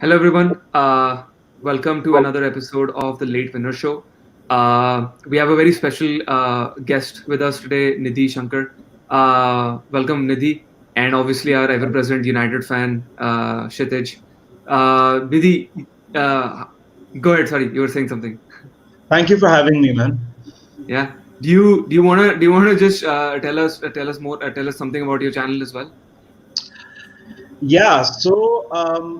Hello, everyone. Welcome to another episode of the Late Winner Show. We have a very special guest with us today, Nidhi Shankar. Welcome, Nidhi, and obviously our ever-present United fan, Kshitij. Nidhi, uh, go ahead. Sorry, you were saying something. Thank you for having me, man. Yeah. Do you wanna just tell us something about your channel as well? Yeah, so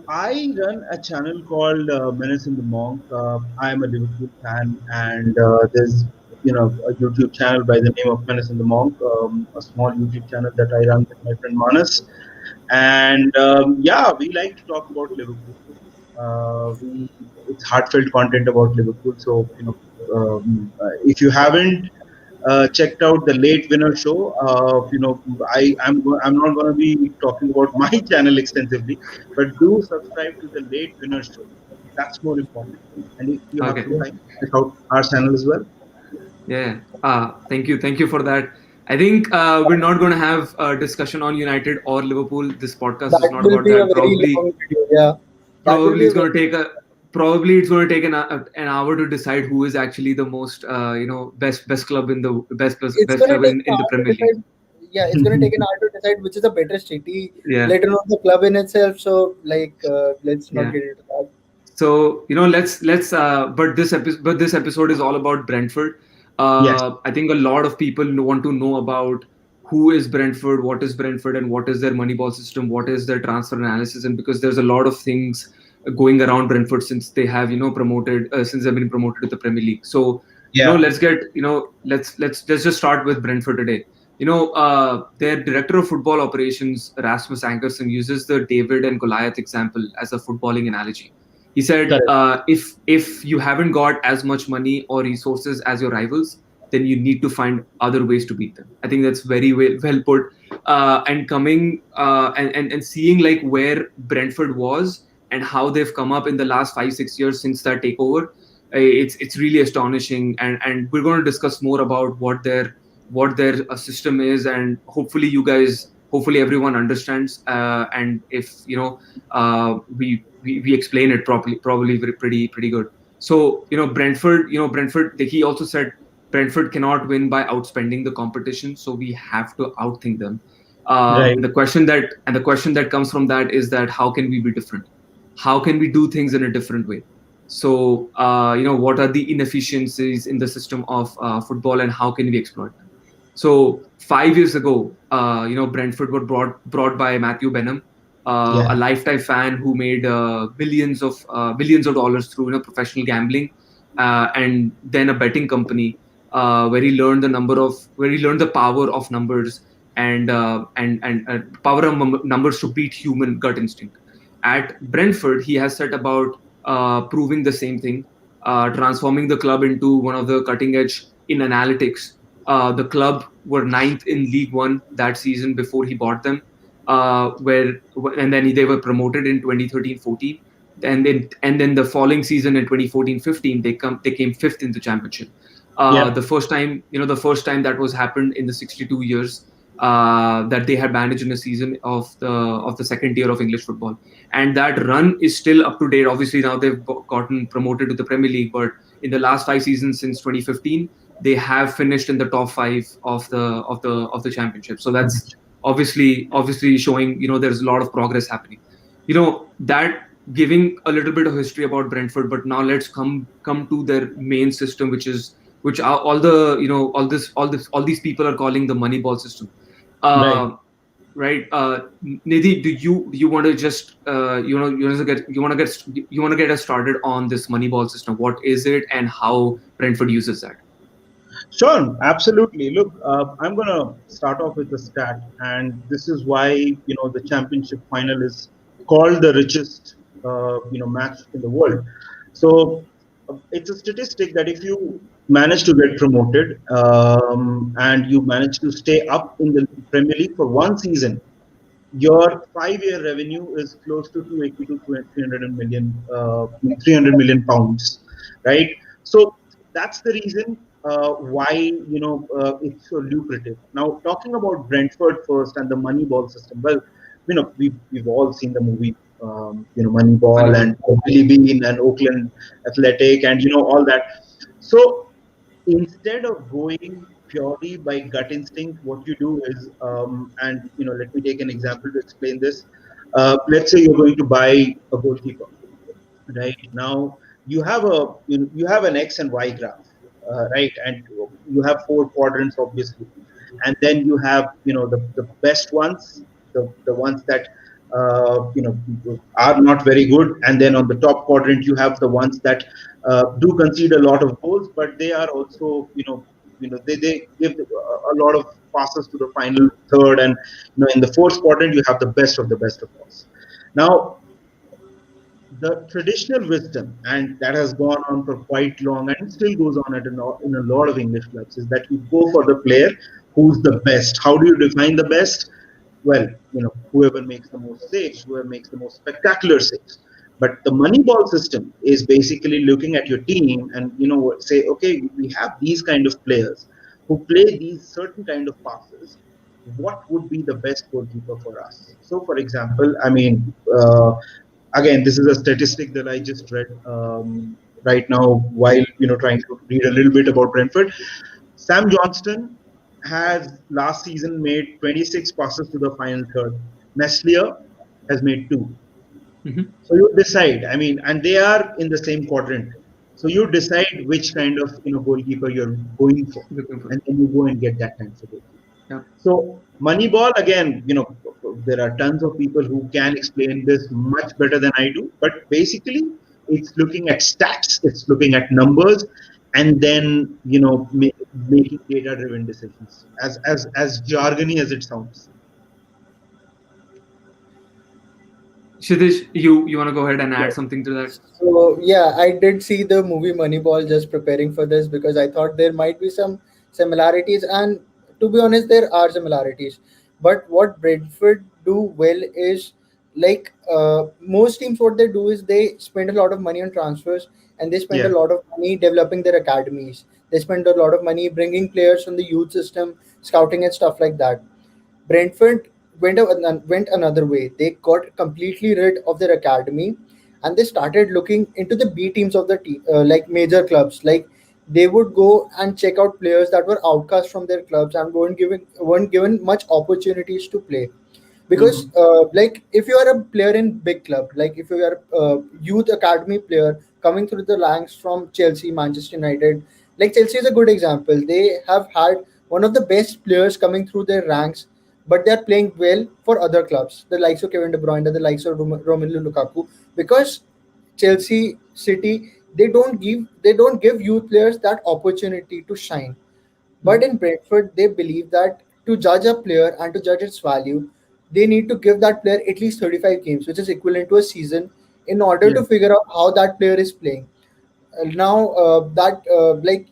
I run a channel called Menace in the Monk. I'm a Liverpool fan, and there's a YouTube channel by the name of Menace in the Monk, a small YouTube channel that I run with my friend Manas. And yeah, we like to talk about Liverpool. It's heartfelt content about Liverpool. So if you haven't checked out the Late Winner Show. I'm not going to be talking about my channel extensively, but do subscribe to the Late Winner Show. That's more important. And if you have Okay. some time, check out our channel as well. Yeah. Thank you for that. I think we're not going to have a discussion on United or Liverpool. This podcast is That not will about be a that. very long video. Yeah, that will Probably be a it's very. going to take a probably it's going to take an hour to decide who is actually the most best club in the It's best gonna club take an in the hour to Premier League. decide. Yeah, it's gonna take an hour to decide which is the better city. Yeah. Later on, the club in itself. So, let's not Yeah. get into that. So let's but this episode is all about Brentford. Yes. I think a lot of people want to know about who is Brentford, what is Brentford, and what is their Moneyball system, what is their transfer analysis, and because there's a lot of things going around Brentford since they have promoted since they've been promoted to the Premier League. So Yeah. let's get let's just start with Brentford today. Their director of football operations, Rasmus Ankerson, uses the David and Goliath example as a footballing analogy. He said, Correct. if you haven't got as much money or resources as your rivals, then you need to find other ways to beat them. I think that's very well put. And coming and seeing like where Brentford was and how they've come up in the last 5-6 years since that takeover, it's really astonishing. And we're going to discuss more about what their system is, and hopefully everyone understands. And if we explain it properly, probably pretty good. So Brentford. He also said Brentford cannot win by outspending the competition, so we have to outthink them. Right. The question that comes from that is that how can we be different? How can we do things in a different way? So what are the inefficiencies in the system of football, and how can we exploit them? So 5 years ago, Brentford were brought by Matthew Benham, Yeah. a lifetime fan who made billions of dollars through professional gambling, and then a betting company, where he learned the power of numbers, and power of numbers to beat human gut instinct. At Brentford, he has set about proving the same thing, transforming the club into one of the cutting edge in analytics. The club were ninth in League One that season before he bought them, where and then they were promoted in 2013-14, and then the following season in 2014-15 they came fifth in the championship. Yeah. The first time that was happened in the 62 years that they had managed in a season of the second tier of English football, and that run is still up to date. Obviously, now they've gotten promoted to the Premier League, but in the last 5 seasons since 2015, they have finished in the top five of the championship. So that's obviously showing there's a lot of progress happening. That giving a little bit of history about Brentford, but now let's come to their main system, which are all the all these people are calling the Moneyball system. Right. Right. Nidhi, do you want to just you want to get us started on this Moneyball system? What is it, and how Brentford uses that? Sure, absolutely. Look, I'm going to start off with a stat, and this is why the championship final is called the richest match in the world. So it's a statistic that if you manage to get promoted and you manage to stay up in the Premier League for one season, your 5-year revenue is close to 280 to 300 million pounds, right? So that's the reason why it's so lucrative. Now, talking about Brentford first and the Moneyball system. Well, we've all seen the movie Moneyball and Moneyball. Billy Bean and Oakland Athletic and all that. So instead of going purely by gut instinct, what you do is, and let me take an example to explain this. Let's say you're going to buy a goalkeeper. Right now, you have an X and Y graph, right? And you have four quadrants, obviously, and then you have the best ones, the ones that are not very good, and then on the top quadrant you have the ones that do concede a lot of goals, but they are also they give a lot of passes to the final third, and in the fourth quadrant you have the best of the best, of course. Now, the traditional wisdom, and that has gone on for quite long and still goes on in a lot of English clubs, is that you go for the player who's the best. How do you define the best? Well, whoever makes the most saves, whoever makes the most spectacular saves. But the Moneyball system is basically looking at your team and say, okay, we have these kind of players who play these certain kind of passes. What would be the best goalkeeper for us? So, for example, I mean, again, this is a statistic that I just read right now while trying to read a little bit about Brentford. Sam Johnston has last season made 26 passes to the final third. Meslier has made 2. Mhm. So you decide. I mean, and they are in the same quadrant. So you decide which kind of goalkeeper you're going for, Looking for. and then you go and get that kind of goalkeeper. Yeah. So Moneyball, again, there are tons of people who can explain this much better than I do. But basically, it's looking at stats, it's looking at numbers, and then making data-driven decisions. As jargony as it sounds. Kshitish, you want to go ahead and Yeah. add something to that? So yeah, I did see the movie Moneyball just preparing for this because I thought there might be some similarities, and to be honest, there are similarities. But what Brentford do well is like most teams, what they do is they spend a lot of money on transfers and they spend a Yeah. lot of money developing their academies. They spend a lot of money bringing players from the youth system, scouting and stuff like that. Brentford went another way. They got completely rid of their academy, and they started looking into the B teams of the team, like major clubs. Like they would go and check out players that were outcast from their clubs and weren't given much opportunities to play. Because Mhm. like if you are a player in big club, like if you are a youth academy player coming through the ranks from Chelsea, Manchester United, like Chelsea is a good example. They have had one of the best players coming through their ranks, but they're playing well for other clubs, the likes of Kevin De Bruyne, the likes of Romelu Lukaku, because Chelsea, City, they don't give youth players that opportunity to shine. But Mhm. in Brentford, they believe that to judge a player and to judge its value, they need to give that player at least 35 games, which is equivalent to a season, in order Yeah. to figure out how that player is playing. Now, that like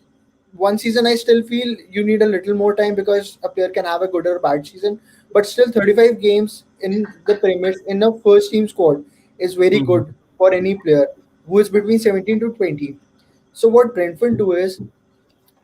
one season, I still feel you need a little more time because a player can have a good or bad season. But still, 35 games in the Premier in a first team squad is very Mhm. good for any player who is between 17 to 20. So what Brentford do is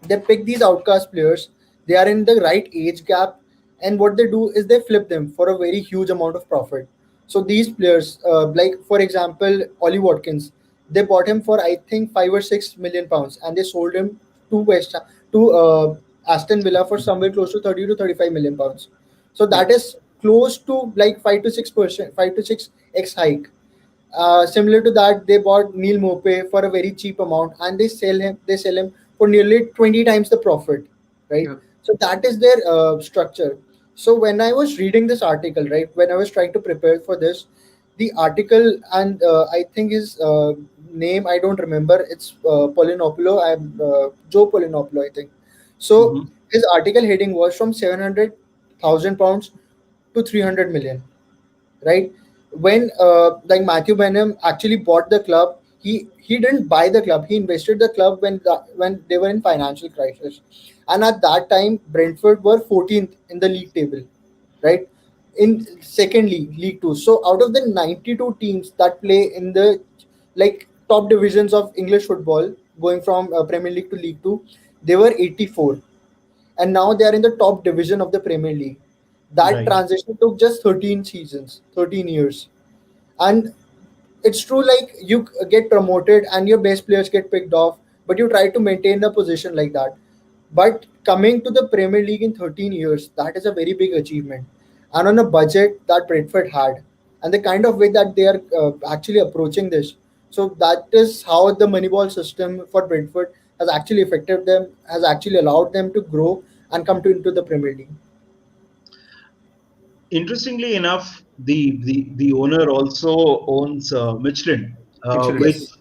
they pick these outcast players. They are in the right age gap, and what they do is they flip them for a very huge amount of profit. So these players, like for example, Ollie Watkins, they bought him for I think 5 or 6 million pounds, and they sold him to Aston Villa for somewhere close to 30 to 35 million pounds. So Yeah. that is close to like 5 to 6%, 5 to 6x hike. Similar to that, they bought Neil Mope for a very cheap amount, and they sell him for nearly 20 times the profit, right? Yeah. So that is their structure. So when I was reading this article, right, when I was trying to prepare for this, the article, and I think his name I don't remember. It's Polinopoulo. I'm Joe Polinopoulo, I think. So Mhm. his article heading was from 700,000 pounds to 300 million, right? When like Matthew Benham actually bought the club, he didn't buy the club. He invested the club when they were in financial crisis, and at that time Brentford were 14th in the league table, right? In second league, League Two. So out of the 92 teams that play in the like top divisions of English football, going from Premier League to League Two, they were 84, and now they are in the top division of the Premier League. That Right. transition took just 13 seasons, 13 years. And it's true, like you get promoted and your best players get picked off, but you try to maintain the position like that. But coming to the Premier League in 13 years, that is a very big achievement, and on a budget that Brentford had, and the kind of way that they are actually approaching this. So that is how the Moneyball system for Brentford has actually affected them, has actually allowed them to grow and come to into the Premier League. Interestingly enough, the owner also owns Michelin, Michelin. Yes.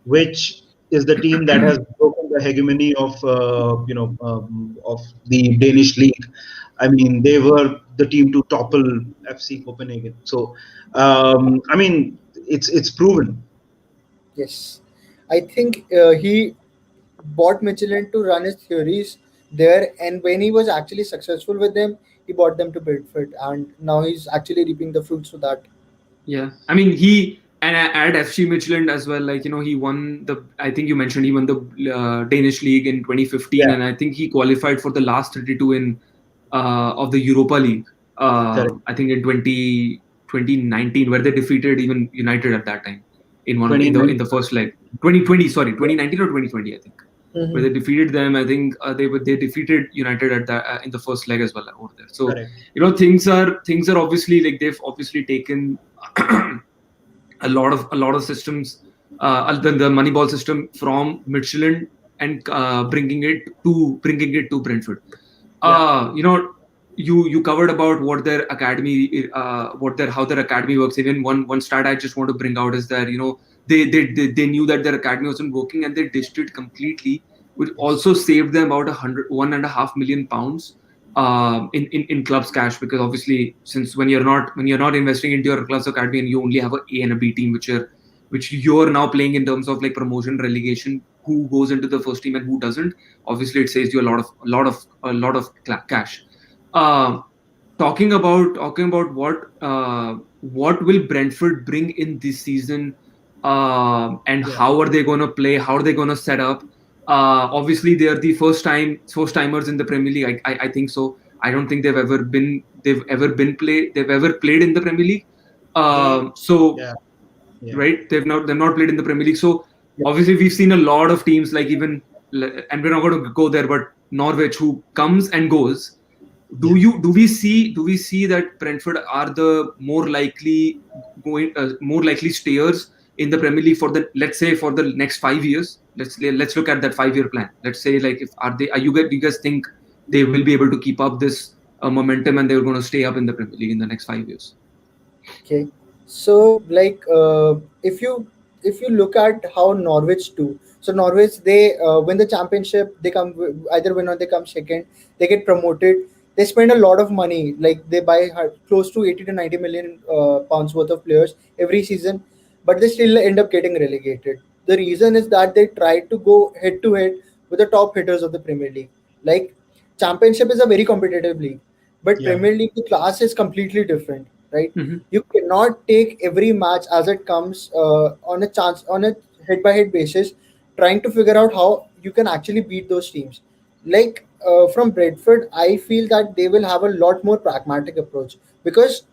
which is the team that has broken the hegemony of of the Danish league. I mean, they were the team to topple FC Copenhagen. So, I mean, it's proven. Yes, I think he bought Michelin to run his theories there, and when he was actually successful with them, he bought them to Bedford, and now he's actually reaping the fruits of that. Yeah, I mean he and at FC Midtjylland as well. Like he won the. I think you mentioned he won the Danish league in 2015, Yeah, and I think he qualified for the last 32 in of the Europa League. correct. I think in 2019, where they defeated even United at that time in one of in 29. the first leg. 2020, sorry, 2019 or 2020, I think, where Hmm. they defeated them. I think they defeated United at that in the first leg as well over there. So Correct. things are obviously like they've obviously taken a lot of systems, the Moneyball system from Michelin and bringing it to Brentford. Yeah, You covered about what their academy, what their how their academy works. Even one stat I just want to bring out is that they knew that their academy wasn't working and they ditched it completely, which Yes. also saved them about 1.5 million pounds in club's cash, because obviously since when you're not investing into your club's academy and you only have a and a B team which you're now playing in terms of like promotion relegation, who goes into the first team and who doesn't, obviously it saves you a lot of cash. uh, talking about what will Brentford bring in this season, and yeah. how are they going to play, how are they going to set up. Obviously they are the first timers in the Premier League. I think so. I don't think they've ever played in the Premier League. They, So yeah, yeah, right, they've not played in the Premier League. So Yeah. obviously we've seen a lot of teams like even, and we're not going to go there, but Norwich, who comes and goes. Do yeah. you do we see that Brentford are the more likely stayers in the Premier League for the, let's say, for the next 5 years? Let's look at that 5 year plan. Let's say, like, if are they are you guys think they will be able to keep up this momentum and they're going to stay up in the Premier League in the next 5 years? Okay. So like if you look at how Norwich do, so Norwich they win the championship, they come either win or they come second, they get promoted. They spend a lot of money, like they buy close to 80 to 90 million pounds worth of players every season, but they still end up getting relegated. The reason is that they try to go head to head with the top hitters of the Premier League. Like championship is a very competitive league, but Yeah. Premier League the class is completely different, right? Hmm. You cannot take every match as it comes on a head by head basis, trying to figure out how you can actually beat those teams. Like from Bradford, I feel that they will have a lot more pragmatic approach, because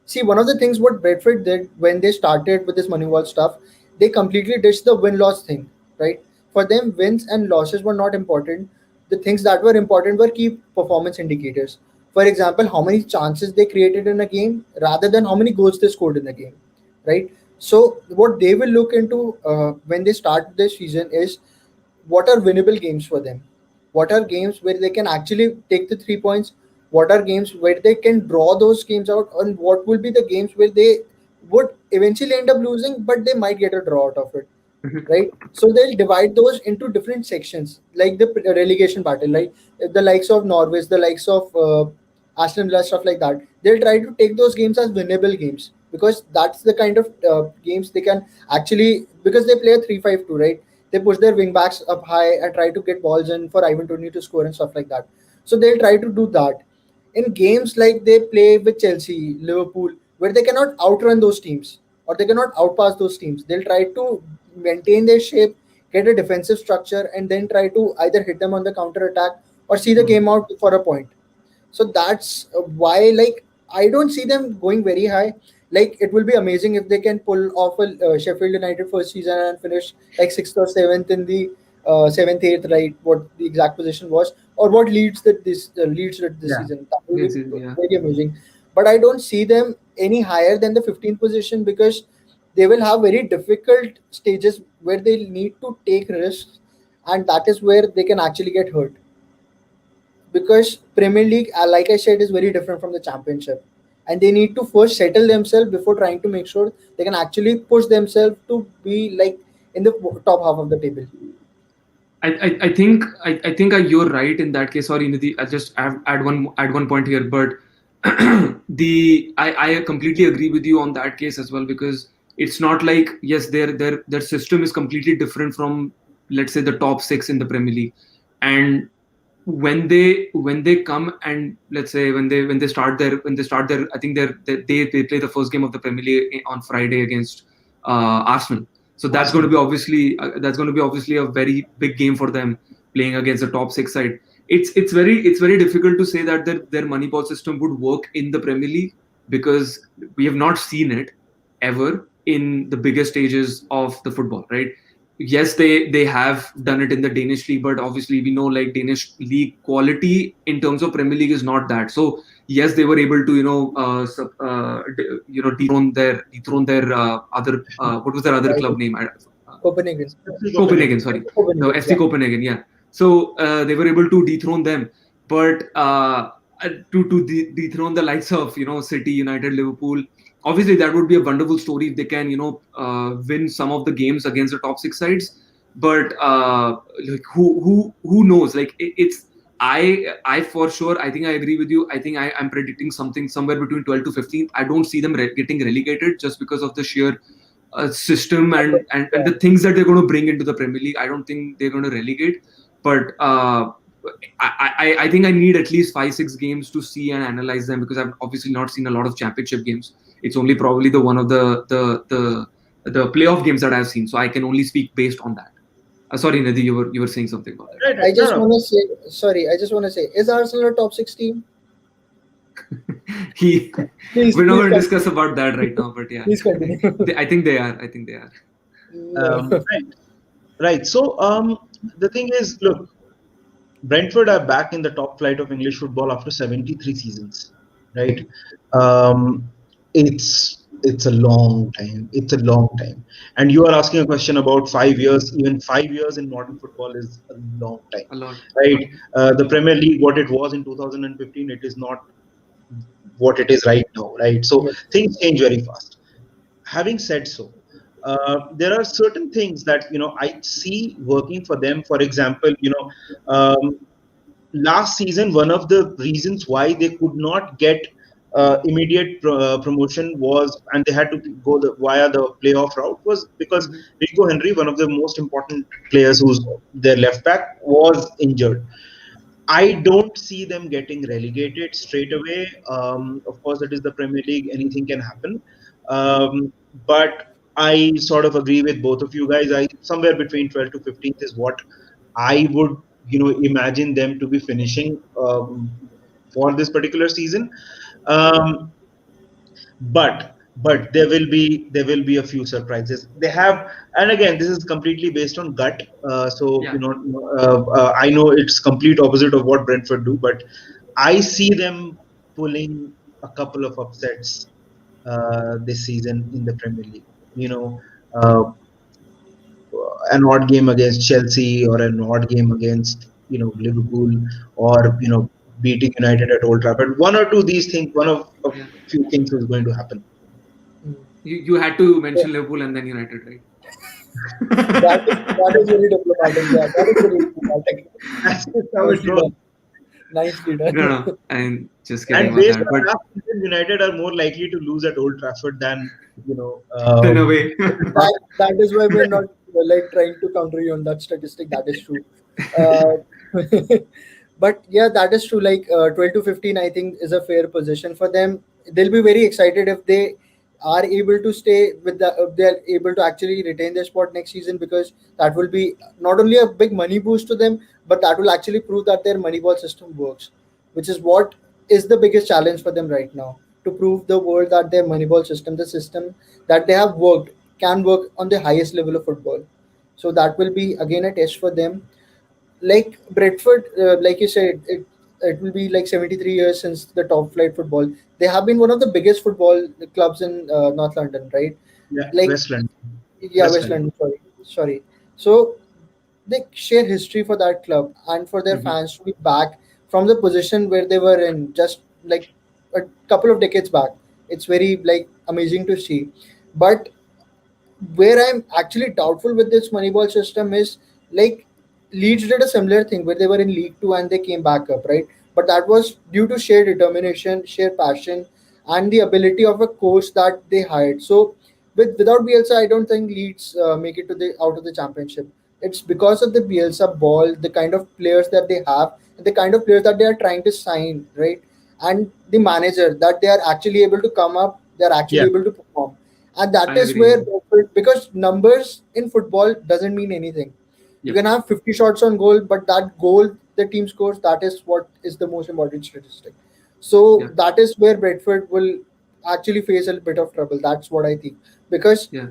see, one of the things what Bradford did when they started with this Moneyball stuff, they completely ditched the win loss thing, right? For them, wins and losses were not important. The things that were important were key performance indicators. For example, how many chances they created in a game rather than how many goals they scored in a game, right? So, what they will look into when they start this season is what are winnable games for them, what are games where they can actually take the 3 points, what are games where they can draw those games out, and what will be the games where they would eventually end up losing but they might get a draw out of it, right? So they'll divide those into different sections, like the relegation battle, like the likes of Norwich, the likes of Aston Villa, stuff like that. They'll try to take those games as winnable games, because that's the kind of games they can actually, because they play a 3-5-2, right? They push their wing backs up high and try to get balls in for Ivan Toney to score and stuff like that. So they'll try to do that. In games like they play with Chelsea, Liverpool, where they cannot outrun those teams or they cannot outpass those teams, they'll try to maintain their shape, get a defensive structure, and then try to either hit them on the counter attack or see the Mm. game out for a point. So that's why, like, I don't see them going very high. Like it will be amazing if they can pull off a Sheffield United first season and finish like sixth or seventh in the seventh, eighth, right? What the exact position was, or what leads that this Yeah. season. That will be Yes, yeah. very amazing. But I don't see them any higher than the 15th position because they will have very difficult stages where they need to take risks, and that is where they can actually get hurt because Premier League, like I said, is very different from the Championship, and they need to first settle themselves before trying to make sure they can actually push themselves to be like in the top half of the table. I think you're right in that case. Sorry, Nidhi, I just add one point here, but I completely agree with you on that case as well, because it's not like, yes, their system is completely different from, let's say, the top six in the Premier League. And when they come, and let's say when they start their I think they play the first game of the Premier League on Friday against Arsenal. So that's going to be obviously a very big game for them, playing against the top six side. It's very difficult to say that their Moneyball system would work in the Premier League, because we have not seen it ever in the biggest stages of the football, right? Yes, they have done it in the Danish league, but obviously we know, like, Danish league quality in terms of Premier League is not that. So yes, they were able to dethrone their other what was their other Right? club name? Copenhagen. Copenhagen, sorry. No, Copenhagen. FC Copenhagen, yeah. So they were able to dethrone them, but to dethrone the likes of City, United, Liverpool. Obviously, that would be a wonderful story if they can win some of the games against the top six sides. But like, who knows? Like, it's I for sure, I think I agree with you. I think I'm predicting something somewhere between 12 to 15. I don't see them getting relegated just because of the sheer system and the things that they're going to bring into the Premier League. I don't think they're going to relegate, but I think I need at least 5-6 games to see and analyze them, because I've obviously not seen a lot of championship games. It's only probably the one of the playoff games that I've seen, so I can only speak based on that. Sorry, Nidhi, you were saying something about that. Right, I right. just No, want no. to say, sorry, I just want to say, is Arsenal a top six team? He, Please, we're not please going to discuss continue. about that right now, but yeah, Please continue. I think they are. I think they are. No. Right, right. So the thing is, look, Brentford are back in the top flight of English football after 73 seasons, right? Um, it's a long time. It's a long time. And you are asking a question about 5 years. Even 5 years in modern football is a long time, A lot. right? The Premier League, what it was in 2015, it is not what it is right now, right? So Yes. things change very fast. Having said so, there are certain things that I see working for them. For example, last season, one of the reasons why they could not get immediate promotion was, and they had to go via the playoff route, was because Mhm. Rico Henry, one of the most important players, who's their left back, was injured. I don't see them getting relegated straight away. Of course, it is the Premier League; anything can happen. But I sort of agree with both of you guys. I somewhere between 12 to 15th is what I would, imagine them to be finishing for this particular season. Um, but there will be a few surprises they have, and again, this is completely based on gut. So Yeah. I know it's complete opposite of what Brentford do, but I see them pulling a couple of upsets this season in the Premier League. Uh, an odd game against Chelsea, or an odd game against Liverpool, or beating United at Old Trafford. One or two these things, one of a Yeah. few things is going to happen. Mm. You had to mention Liverpool and then United, right? That is very diplomatic. Yeah, that is very diplomatic. That's just how it Nicely goes. done. Nicely done. No, I'm just kidding And about based that. on But last season, United are more likely to lose at Old Trafford than in a way, That is why we're not like trying to counter you on that statistic. That is true. Uh, but yeah, that is true. Like 12 to 15, I think is a fair position for them. They'll be very excited if they are able to stay with the. If they're able to actually retain their spot next season, because that will be not only a big money boost to them, but that will actually prove that their Moneyball system works, which is what is the biggest challenge for them right now, to prove the world that their Moneyball system, the system that they have worked, can work on the highest level of football. So that will be again a test for them. Like Brentford, like you said, it will be like 73 years since the top flight football. They have been one of the biggest football clubs in North London, right? Yeah, Like, West London. yeah, West West London. London. Sorry. So they share history for that club and for their Mhm. fans to be back from the position where they were in just like a couple of decades back. It's very like amazing to see. But where I'm actually doubtful with this Moneyball system is like Leeds did a similar thing where they were in League Two and they came back up, right? But that was due to sheer determination, sheer passion, and the ability of a coach that they hired. So without Bielsa, I don't think Leeds make it to the out of the championship. It's because of the Bielsa ball, the kind of players that they have, and the kind of players that they are trying to sign, right? And the manager that they are actually able to come up, they are actually Yeah, able to perform, and that I is agree. where because numbers in football doesn't mean anything. You Yep. can have 50 shots on goal, but that goal the team scores, that is what is the most important statistic. So Yeah. that is where Bradford will actually face a bit of trouble. That's what I think. Because Yeah.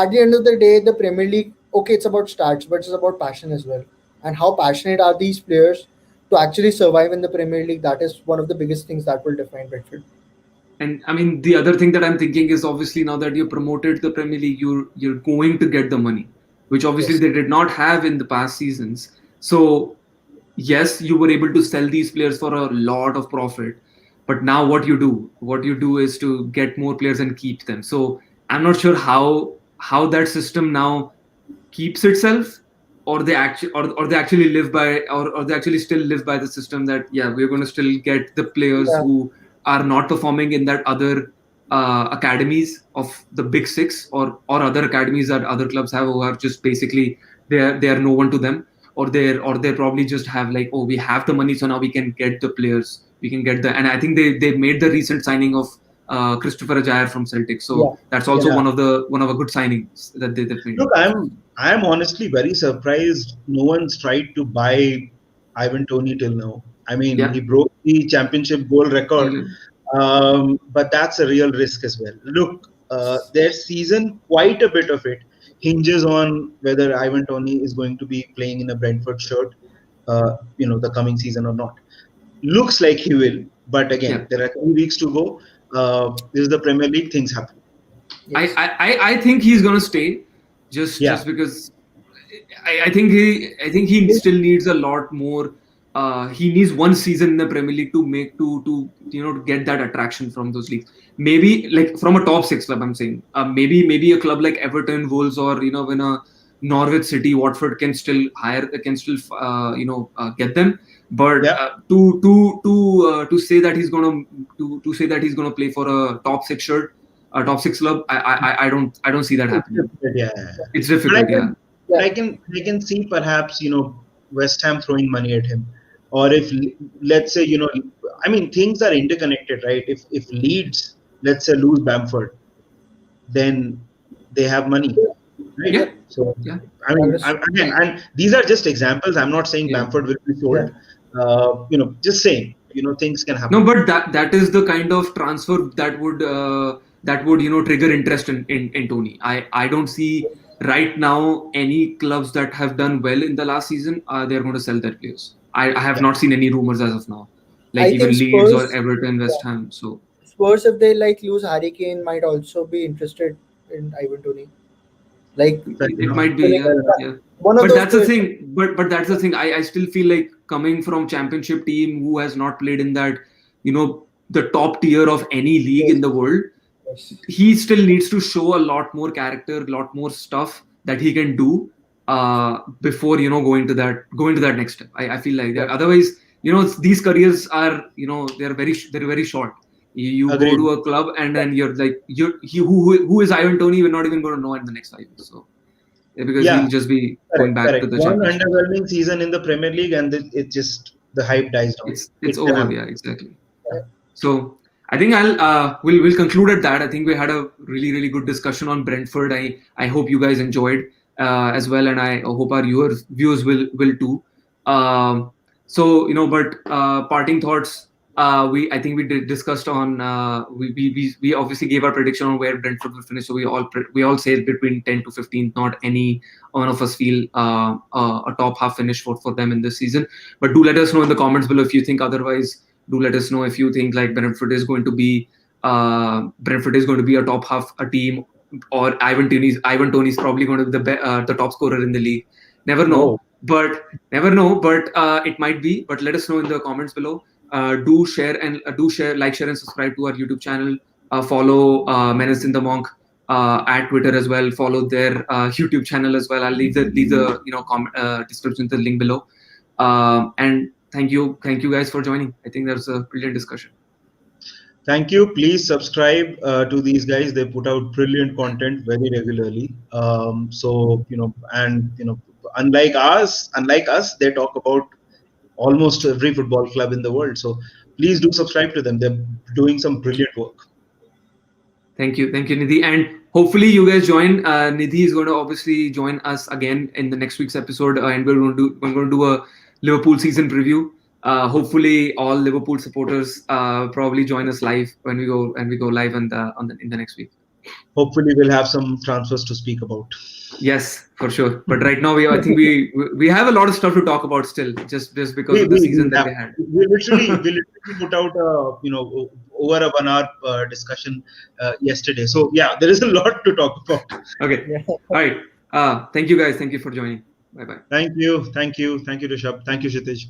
at the end of the day, the Premier League, okay, it's about stats, but it's about passion as well. And how passionate are these players to actually survive in the Premier League? That is one of the biggest things that will define Bradford. And I mean, the other thing that I'm thinking is obviously now that you're promoted to the Premier League, you're going to get the money, which obviously Yes. they did not have in the past seasons. So yes, you were able to sell these players for a lot of profit, but now what you do is to get more players and keep them. So I'm not sure how that system now keeps itself, or they actually or they actually live by or they actually still live by the system that yeah, we're going to still get the players Yeah. who are not performing in that other academies of the big six, or other academies that other clubs have, who are just basically they are no one to them, or they probably just have like, oh, we have the money, so now we can get the players, we can get the. And I think they made the recent signing of Christopher Ajayer from Celtic, Yeah. so that's Yeah. also yeah. one of a good signings that they've made. Look, I'm honestly very surprised no one's tried to buy Ivan Toney till now. I mean, Yeah. he broke the championship goal record, Yeah. but that's a real risk as well. Look, their season, quite a bit of it, hinges on whether Ivan Toney is going to be playing in a Brentford shirt, the coming season or not. Looks like he will, but Yeah. again, there are 3 weeks to go. This is the Premier League; things happen. Yes. I think he's gonna stay, Yeah, just because I think he still needs a lot more. He needs one season in the Premier League to make to get that attraction from those leagues. Maybe like from a top six club, I'm saying. Maybe a club like Everton, Wolves, or when a Norwich City, Watford can still get them. But yeah. to say that he's gonna to say that he's gonna play for a top six shirt, a top six club, I don't see that It's happening. difficult, yeah. It's But I difficult, yeah. can, but Yeah. I can see perhaps West Ham throwing money at him, or if let's say I mean things are interconnected, right? If Leeds, let's say, lose Bamford, then they have money, right? Yeah, Yep. So yeah, I That mean, is again, and these are just examples. I'm not saying yeah. Bamford will be yeah. sold. Just saying, things can No, happen. but that is the kind of transfer that would trigger interest in Tony. I don't see right now any clubs that have done well in the last season. They're going to sell their players. I have Yeah. not seen any rumors as of now, like I think even Leeds or Spurs, Everton, West yeah, Ham. So Spurs, if they like lose Harry Kane, might also be interested in Ivan Toney. Like Fair it enough. might be, filling yeah, Fair enough. yeah. one of But those that's the players. thing. But that's the thing. I still feel like coming from championship team who has not played in that, the top tier of any league in Yes, the world, yes, he still needs to show a lot more character, a lot more stuff that he can do before going to that next step. I feel like yeah, that. Otherwise, these careers are they're very short. You go Agreed. to a club and then you're like who is Ivan Toney? We're not even going to know in the next 5 years. So yeah, because Yeah. he'll just be going Correct. back to Correct. the One championship. underwhelming season in the Premier League, and it just the hype dies down. It's It can over. happen. Yeah, exactly. yeah. So I think we'll conclude at that. I think we had a really good discussion on Brentford. I hope you guys enjoyed as well, and I hope our viewers will too. Um, so but parting thoughts. I think we discussed on we obviously gave our prediction on where Brentford will finish. So we all say between 10 to 15. Not any one of us feel a top half finish for them in this season. But do let us know in the comments below if you think otherwise. Do let us know if you think like Brentford is going to be a top half a team, or Ivan Toney's probably going to be the top scorer in the league. Never know, but it might be. But let us know in the comments below. Do share, like, share, and subscribe to our YouTube channel. Follow Menace in the Monk at Twitter as well. Follow their YouTube channel as well. I'll leave the description, the link below. And thank you guys for joining. I think that was a brilliant discussion. Thank you. Please subscribe to these guys. They put out brilliant content very regularly. Unlike us, they talk about almost every football club in the world. So please do subscribe to them. They're doing some brilliant work. Thank you, Nidhi, and hopefully you guys join. Nidhi is going to obviously join us again in the next week's episode, and we're going to do a Liverpool season preview. Hopefully, all Liverpool supporters probably join us live when we go live in the next week. Hopefully, we'll have some transfers to speak about. Yes, for sure. But right now, I think we have a lot of stuff to talk about still, just because of the season that they had. We literally put out over a 1 hour discussion yesterday. So yeah, there is a lot to talk about. Okay. Yeah. All right. Thank you guys. Thank you for joining. Bye bye. Thank you, Rishabh. Thank you, Kshitij.